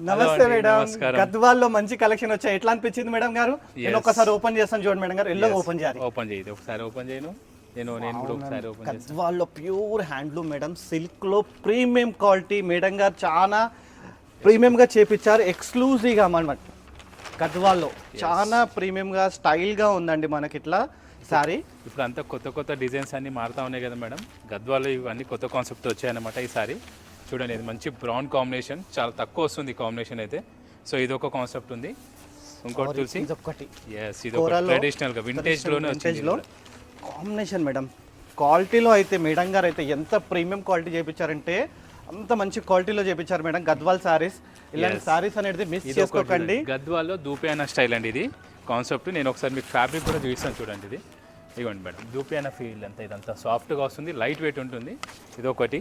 నమస్తే మేడం. నమస్కారం. గద్వాల్లో మంచి కలెక్షన్ వచ్చాయి. ఎట్లా అనిపించింది మేడం గారు? నేను ఒక్కసారి ఓపెన్ చేస్తాను చూడండి మేడం గారు. ఎల్లో ఓపెన్ చేయాలి. ఓపెన్ చేయదు, ఒకసారి ఓపెన్ చేయను. నేను కూడా ఒకసారి ఓపెన్ చేస్తాను. గద్వాల్లో ప్యూర్ హ్యాండ్లూమ్ మేడం, సిల్క్ లో ప్రీమియం క్వాలిటీ. మేడం గారు చాలా ప్రీమియం గా చేపించారు, ఎక్స్క్లూజివ్ గా అన్నమాట. గద్వాల్లో చాలా ప్రీమియం గా స్టైల్ గా ఉందండి మనకి ఇట్లా సారీ. ఇప్పుడు అంతా కొత్త కొత్త డిజైన్స్ అన్ని మారుతా ఉన్నాయి కదా మేడం. గద్వాల్లో ఇవన్నీ కొత్త కాన్సెప్ట్ వచ్చాయన్నమాట. ఈసారి చూడండి, ఇది మంచి బ్రౌన్ కాంబినేషన్, చాలా తక్కువ వస్తుంది కాంబినేషన్ అయితే. సో ఇది ఒక కాన్సెప్ట్ ఉంది. ఇంకోటి చూసి ఇది ట్రెడిషనల్ గా వింటేజ్ లోనే వచ్చింది కాంబినేషన్ మేడం. క్వాలిటీలో అయితే మేడం గారు అయితే ఎంత ప్రీమియం క్వాలిటీ చేయించారంటే అంత మంచి క్వాలిటీలో చేయించారు మేడం. గద్వాల్ సారీస్, ఇలాంటి సారీస్ అనేది మిస్ చేసుకోకండి. గద్వాల్లో దూపియానా స్టైల్ అండి ఇది కాన్సెప్ట్. నేను ఒకసారి మీకు ఫ్యాబ్రిక్ కూడా చూపిస్తాను చూడండి. ఇది ఇవ్వండి మేడం, దూపియానా ఫీల్ అంతా, ఇదంతా సాఫ్ట్గా వస్తుంది, లైట్ వెయిట్ ఉంటుంది. ఇది ఒకటి.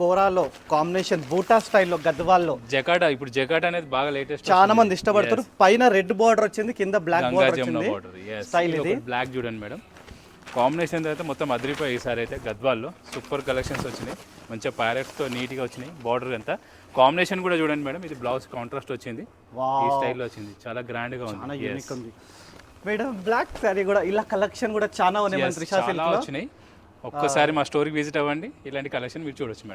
కోరాలో కాంబినేషన్ బూటా స్టైల్లో గద్వాల్లో జకాటా. ఇప్పుడు జకాటా అనేది బాగా లేటెస్ట్, చాలా మంది ఇష్టపడతారు. పైన రెడ్ బార్డర్ వచ్చింది, కింద బ్లాక్ బార్డర్ వచ్చింది. స్టైల్ ఇది బ్లాక్ చూడండి మేడం. కాంబినేషన్ అయితే మొత్తం అదిరిపోయి. ఈసారి అయితే గద్వాల్లో సూపర్ కలెక్షన్స్ వచ్చినాయి, మంచిగా ప్యారెట్స్తో నీట్గా వచ్చినాయి. బార్డర్ అంతా కాంబినేషన్ కూడా చూడండి మేడం. ఇది బ్లౌజ్ కాంట్రాస్ట్ వచ్చింది, ఈ స్టైల్లో వచ్చింది, చాలా గ్రాండ్గా ఉంది మేడం. బ్లాక్ సారీ కూడా ఇలా కలెక్షన్ కూడా చాలా ఉన్నాయి. వచ్చినాయి. ఒక్కసారి మా స్టోర్కి విజిట్ అవ్వండి, ఇలాంటి కలెక్షన్ మీరు చూడొచ్చు మేడం.